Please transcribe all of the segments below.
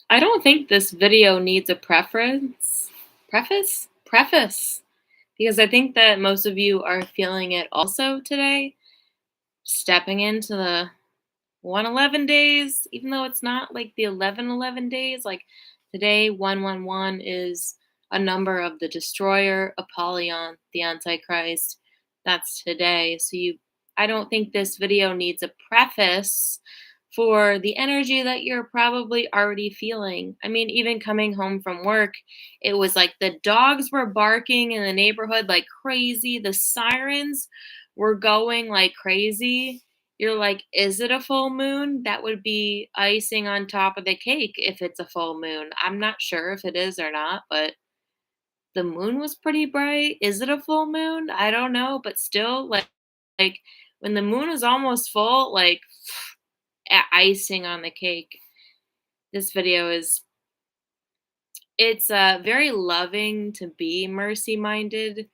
I don't think this video needs a preface, because I think that most of you are feeling it also today, stepping into the 111 days, even though it's not like the 1111 days. Like today, 111 is a number of the destroyer, Apollyon, the Antichrist. That's today. I don't think this video needs a preface for the energy that you're probably already feeling. I mean, even coming home from work, it was like the dogs were barking in the neighborhood like crazy, the sirens were going like crazy. You're like, is it a full moon? That would be icing on top of the cake if it's a full moon. I'm not sure if it is or not, but the moon was pretty bright. Is it a full moon? I don't know, but still, like when the moon is almost full, like icing on the cake. This video is it's very loving to be mercy minded,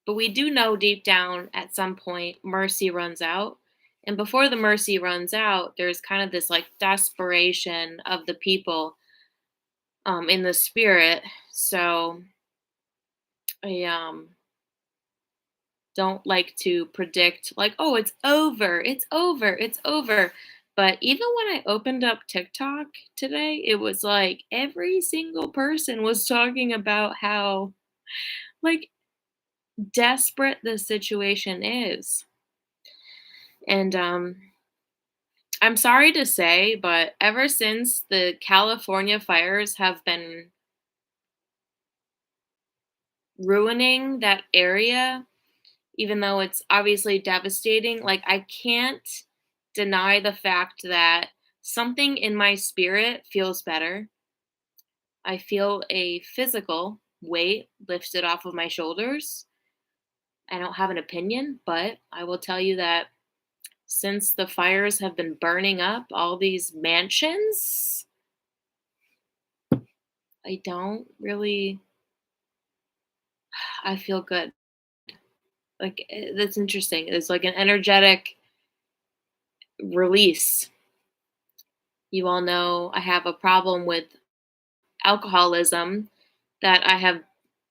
but we do know deep down at some point mercy runs out. And before the mercy runs out, there's kind of this like desperation of the people in the spirit. So I don't like to predict like, oh, it's over, it's over, it's over. But even when I opened up TikTok today, it was like every single person was talking about how like desperate the situation is. And I'm sorry to say, but ever since the California fires have been ruining that area, even though it's obviously devastating, like I can't deny the fact that something in my spirit feels better. I feel a physical weight lifted off of my shoulders. I don't have an opinion, but I will tell you that since the fires have been burning up all these mansions, I don't really I feel good. Like that's interesting. It's like an energetic release. You all know I have a problem with alcoholism that I have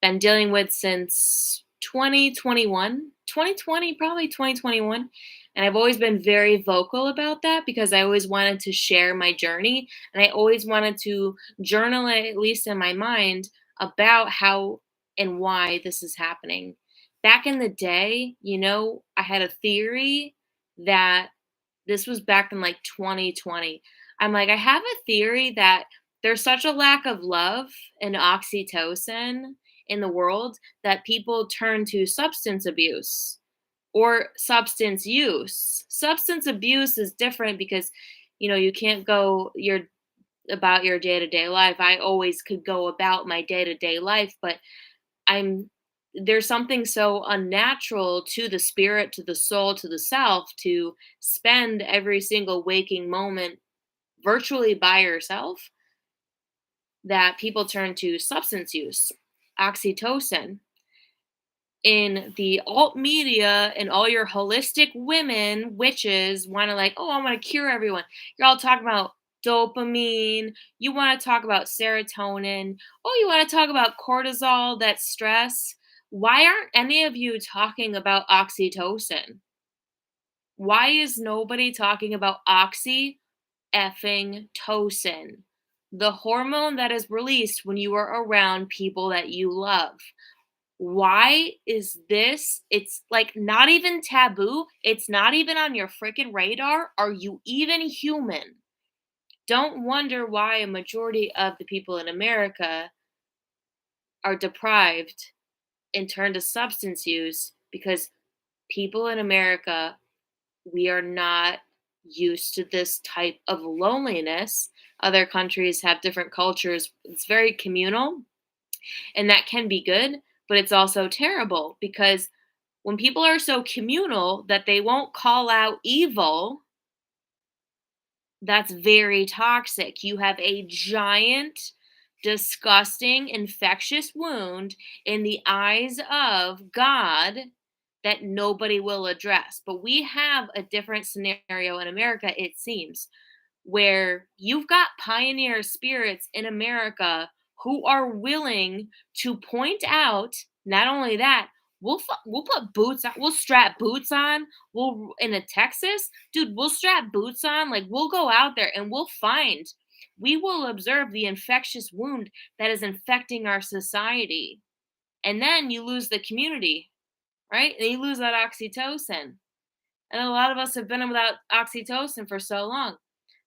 been dealing with since 2021, 2020, probably 2021. And I've always been very vocal about that because I always wanted to share my journey. And I always wanted to journal it, at least in my mind, about how and why this is happening. Back in the day, I had a theory that this was back in like 2020. I'm like, I have a theory that there's such a lack of love and oxytocin in the world that people turn to substance abuse or substance use. Substance abuse is different because you can't go about your day-to-day life. I always could go about my day-to-day life, but I'm there's something so unnatural to the spirit, to the soul, to the self to spend every single waking moment virtually by yourself that people turn to substance use, oxytocin. In the alt media and all your holistic women, witches, want to like, oh, I want to cure everyone. You're all talking about dopamine. You want to talk about serotonin. Oh, you want to talk about cortisol, that stress. Why aren't any of you talking about oxytocin? Why is nobody talking about oxy effing tocin? The hormone that is released when you are around people that you love. Why is this? It's like not even taboo. It's not even on your freaking radar. Are you even human? Don't wonder why a majority of the people in America are deprived and turn to substance use because people in America, we are not used to this type of loneliness. Other countries have different cultures. It's very communal, and that can be good, but it's also terrible because when people are so communal that they won't call out evil, that's very toxic. You have a giant, disgusting, infectious wound in the eyes of God that nobody will address. But we have a different scenario in America, it seems. where you've got pioneer spirits in America who are willing to point out, not only that, we'll put boots on, we'll strap boots on, we'll in a Texas, dude, we'll strap boots on, like we'll go out there and we will observe the infectious wound that is infecting our society. And then you lose the community, right? And you lose that oxytocin. And a lot of us have been without oxytocin for so long.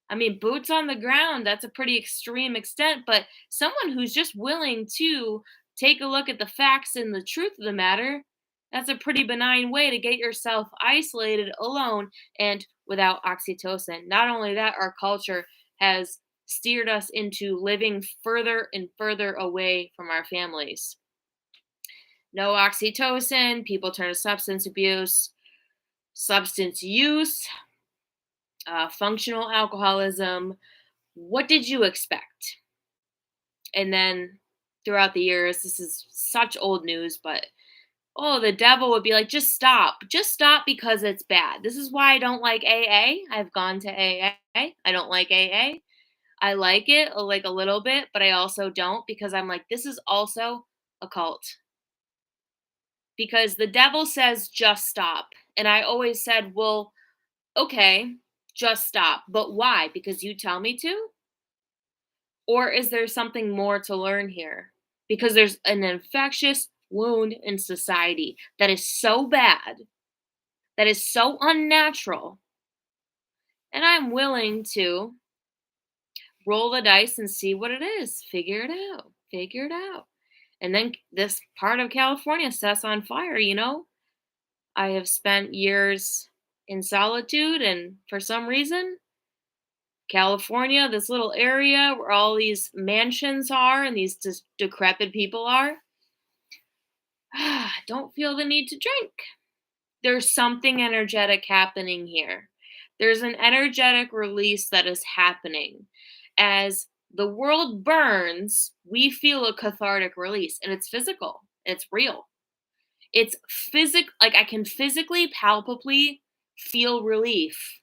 I mean, boots on the ground, that's a pretty extreme extent, but someone who's just willing to take a look at the facts and the truth of the matter, that's a pretty benign way to get yourself isolated, alone, and without oxytocin. Not only that, our culture has steered us into living further and further away from our families. No oxytocin, people turn to substance abuse, substance use, functional alcoholism. What did you expect? And then throughout the years, this is such old news, but oh, the devil would be like, just stop. Just stop because it's bad. This is why I don't like AA. I've gone to AA. I don't like AA. I like it like a little bit, but I also don't, because I'm like, this is also a cult. Because the devil says, just stop. And I always said, well, okay, just stop. But why? Because you tell me to? Or is there something more to learn here? Because there's an infectious wound in society that is so bad, that is so unnatural. And I'm willing to roll the dice and see what it is. Figure it out. Figure it out. And then this part of California sets on fire, you know? I have spent years in solitude, and for some reason, California, this little area where all these mansions are and these decrepit people are, don't feel the need to drink. There's something energetic happening here. There's an energetic release that is happening. As the world burns, we feel a cathartic release, and it's physical. It's real. It's like I can physically, palpably feel relief.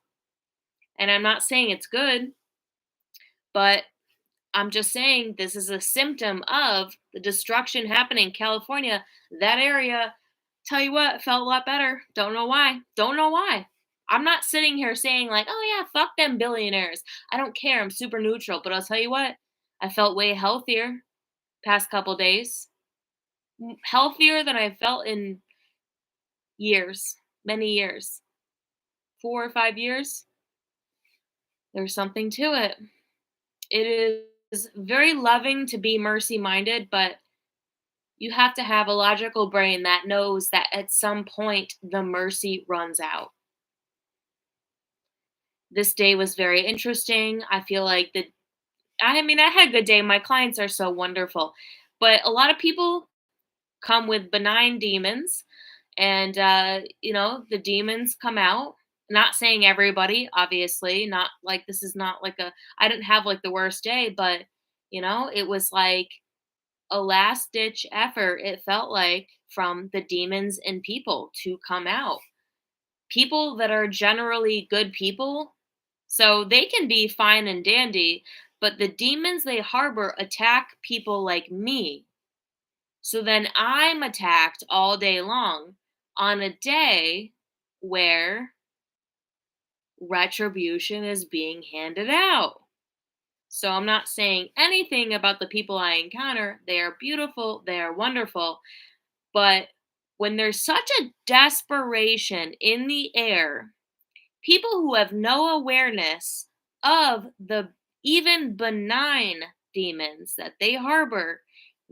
And I'm not saying it's good, but I'm just saying this is a symptom of the destruction happening in California. That area, tell you what, felt a lot better. Don't know why. Don't know why. I'm not sitting here saying like, oh yeah, fuck them billionaires. I don't care. I'm super neutral. But I'll tell you what, I felt way healthier past couple days. Healthier than I felt in years, many years. 4 or 5 years. There's something to it. It is very loving to be mercy minded, but you have to have a logical brain that knows that at some point the mercy runs out. This day was very interesting. I feel like I had a good day. My clients are so wonderful, but a lot of people come with benign demons, and the demons come out. Not saying everybody, obviously, not like this is not like I didn't have like the worst day, but it was like a last ditch effort, it felt like, from the demons and people to come out. People that are generally good people, so they can be fine and dandy, but the demons they harbor attack people like me. So then I'm attacked all day long on a day where retribution is being handed out. So I'm not saying anything about the people I encounter. They are beautiful, they are wonderful. But when there's such a desperation in the air, people who have no awareness of the even benign demons that they harbor,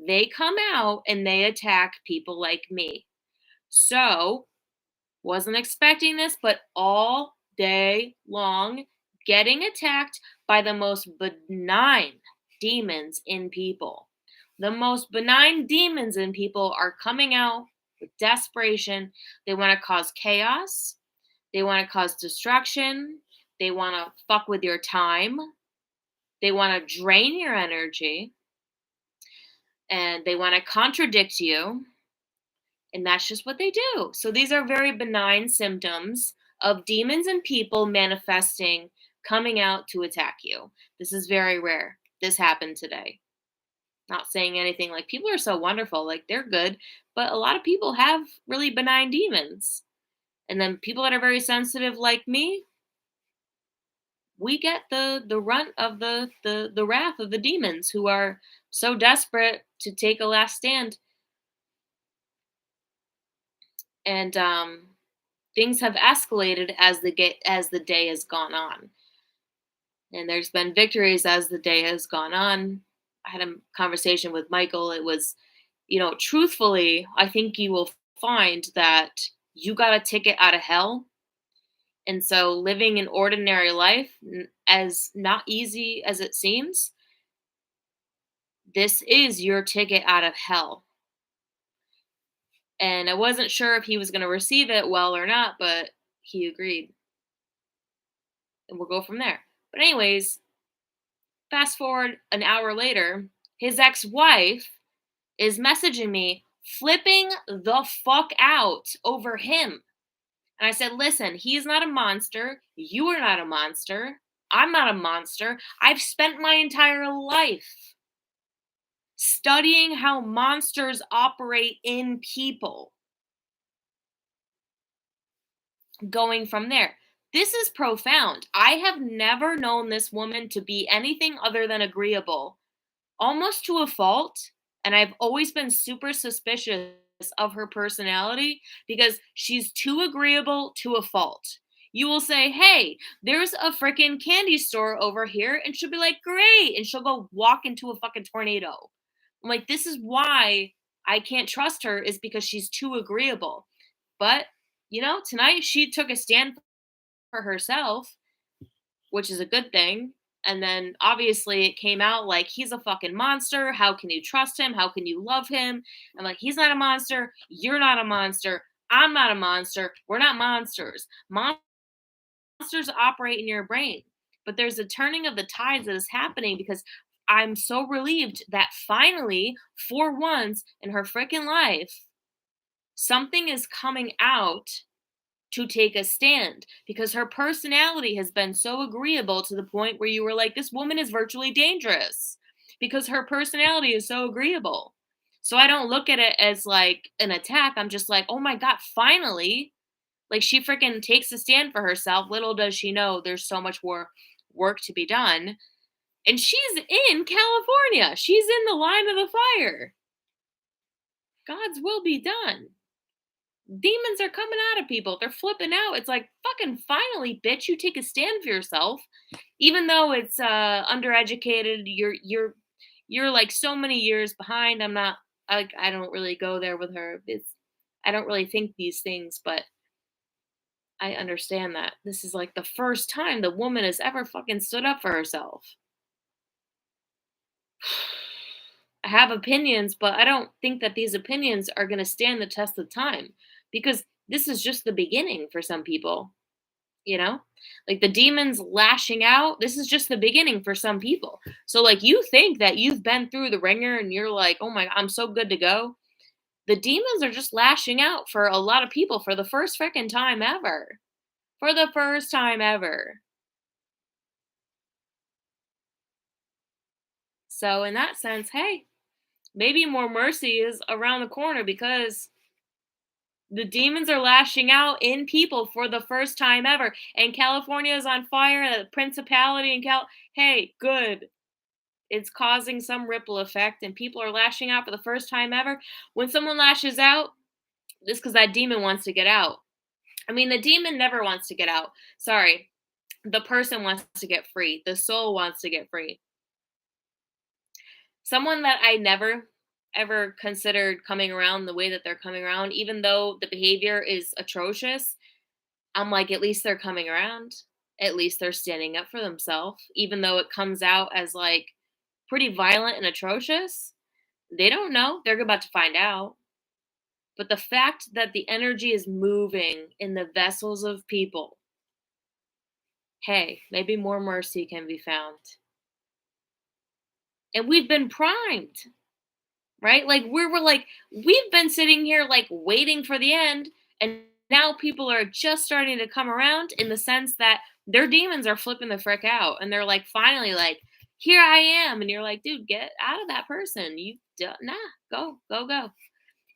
they come out and they attack people like me. So, wasn't expecting this, but all day long, getting attacked by the most benign demons in people. The most benign demons in people are coming out with desperation. They want to cause chaos. They want to cause destruction. They want to fuck with your time. They want to drain your energy. And they want to contradict you. And that's just what they do. So these are very benign symptoms of demons and people manifesting coming out to attack you. This is very rare. This happened today. Not saying anything like people are so wonderful, like they're good, but a lot of people have really benign demons. And then people that are very sensitive like me, we get the runt of the wrath of the demons who are so desperate to take a last stand. And things have escalated as the day has gone on. And there's been victories as the day has gone on. I had a conversation with Michael. It was, truthfully, I think you will find that you got a ticket out of hell. And so living an ordinary life, as not easy as it seems, this is your ticket out of hell. And I wasn't sure if he was going to receive it well or not, but he agreed. And we'll go from there. But anyways, fast forward an hour later, his ex-wife is messaging me, flipping the fuck out over him. And I said, listen, he's not a monster. You are not a monster. I'm not a monster. I've spent my entire life studying how monsters operate in people. Going from there. This is profound. I have never known this woman to be anything other than agreeable, almost to a fault. And I've always been super suspicious of her personality because she's too agreeable to a fault. You will say, hey, there's a freaking candy store over here. And she'll be like, great. And she'll go walk into a fucking tornado. I'm like, this is why I can't trust her, is because she's too agreeable. But, tonight she took a stand for herself, which is a good thing. And then obviously it came out like he's a fucking monster. How can you trust him? How can you love him? I'm like, he's not a monster. You're not a monster. I'm not a monster. We're not monsters. Monsters operate in your brain. But there's a turning of the tides that is happening because I'm so relieved that finally, for once in her freaking life, something is coming out to take a stand, because her personality has been so agreeable to the point where you were like, this woman is virtually dangerous because her personality is so agreeable. So I don't look at it as like an attack. I'm just like, oh my God, finally, like she freaking takes a stand for herself. Little does she know there's so much more work to be done. And she's in California. She's in the line of the fire. God's will be done. Demons are coming out of people. They're flipping out. It's like, fucking finally, bitch, you take a stand for yourself. Even though it's undereducated, you're like so many years behind. I don't really go there with her. I don't really think these things, but I understand that this is like the first time the woman has ever fucking stood up for herself. I have opinions, but I don't think that these opinions are going to stand the test of time, because this is just the beginning for some people, you know? Like the demons lashing out, this is just the beginning for some people. So like you think that you've been through the ringer and you're like, "Oh my, I'm so good to go." The demons are just lashing out for a lot of people for the first freaking time ever. For the first time ever. So in that sense, hey, maybe more mercy is around the corner, because the demons are lashing out in people for the first time ever. And California is on fire. The principality in hey, good. It's causing some ripple effect, and people are lashing out for the first time ever. When someone lashes out, it's because that demon wants to get out. I mean, the demon never wants to get out. Sorry. The person wants to get free. The soul wants to get free. Someone that I never ever considered coming around the way that they're coming around, even though the behavior is atrocious, I'm like, at least they're coming around. At least they're standing up for themselves, even though it comes out as like pretty violent and atrocious. They don't know. They're about to find out. But the fact that the energy is moving in the vessels of people, hey, maybe more mercy can be found. And we've been primed, right? Like we're like, we've been sitting here like waiting for the end, and now people are just starting to come around in the sense that their demons are flipping the frick out, and they're like, finally, like, here I am. And you're like, dude, get out of that person. Nah, go.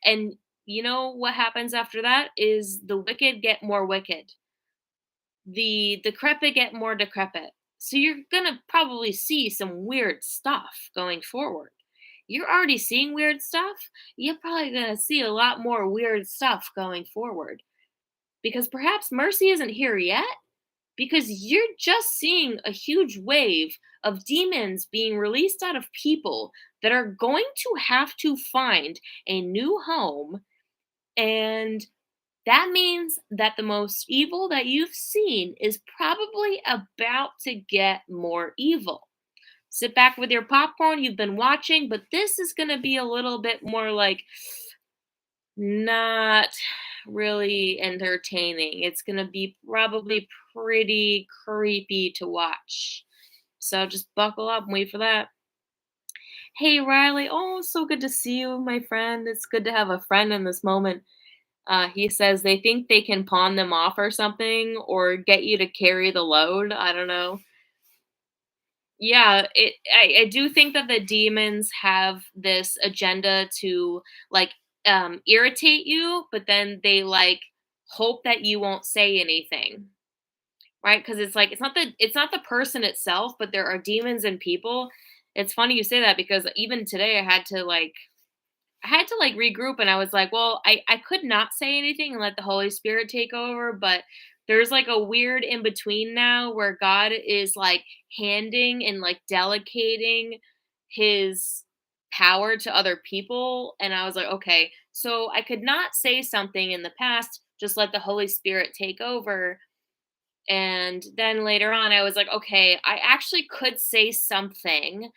And you know what happens after that is the wicked get more wicked, the decrepit get more decrepit. So you're gonna probably see some weird stuff going forward. You're already seeing weird stuff. You're probably gonna see a lot more weird stuff going forward, because perhaps mercy isn't here yet, because you're just seeing a huge wave of demons being released out of people that are going to have to find a new home. And that means that the most evil that you've seen is probably about to get more evil. Sit back with your popcorn, you've been watching, but this is going to be a little bit more like not really entertaining. It's going to be probably pretty creepy to watch. So just buckle up and wait for that. Hey, Riley. Oh, so good to see you, my friend. It's good to have a friend in this moment. He says they think they can pawn them off or something, or get you to carry the load. I don't know. Yeah, I do think that the demons have this agenda to like irritate you, but then they like hope that you won't say anything, right? Because it's like it's not the person itself, but there are demons and people. It's funny you say that, because even today I had to regroup, and I was like, well, I could not say anything and let the Holy Spirit take over, but there's like a weird in between now where God is like handing and like delegating his power to other people. And I was like, okay, so I could not say something in the past, just let the Holy Spirit take over. And then later on, I was like, okay, I actually could say something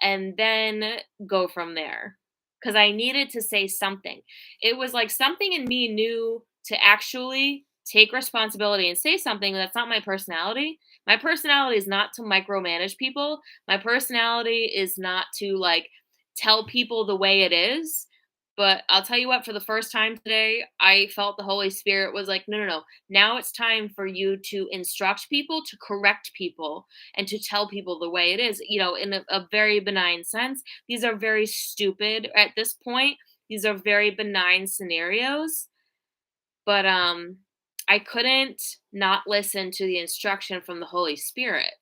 and then go from there, because I needed to say something. It was like something in me knew to actually take responsibility and say something. That's not my personality. My personality is not to micromanage people. My personality is not to like tell people the way it is. But I'll tell you what, for the first time today, I felt the Holy Spirit was like, no, no, no. Now it's time for you to instruct people, to correct people, and to tell people the way it is, in a very benign sense. These are very stupid at this point. These are very benign scenarios. But I couldn't not listen to the instruction from the Holy Spirit.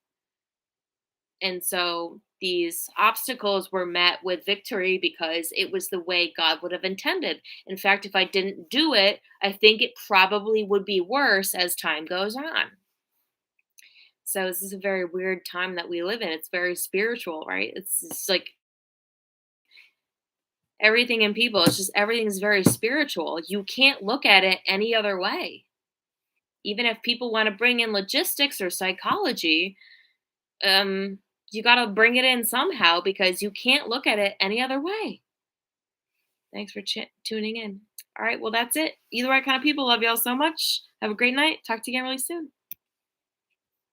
And so these obstacles were met with victory because it was the way God would have intended. In fact, if I didn't do it, I think it probably would be worse as time goes on. So this is a very weird time that we live in. It's very spiritual, right? It's like everything in people. It's just everything's very spiritual. You can't look at it any other way. Even if people want to bring in logistics or psychology, you got to bring it in somehow, because you can't look at it any other way. Thanks for tuning in. All right, well, that's it. Either right kind of people. Love y'all so much. Have a great night. Talk to you again really soon.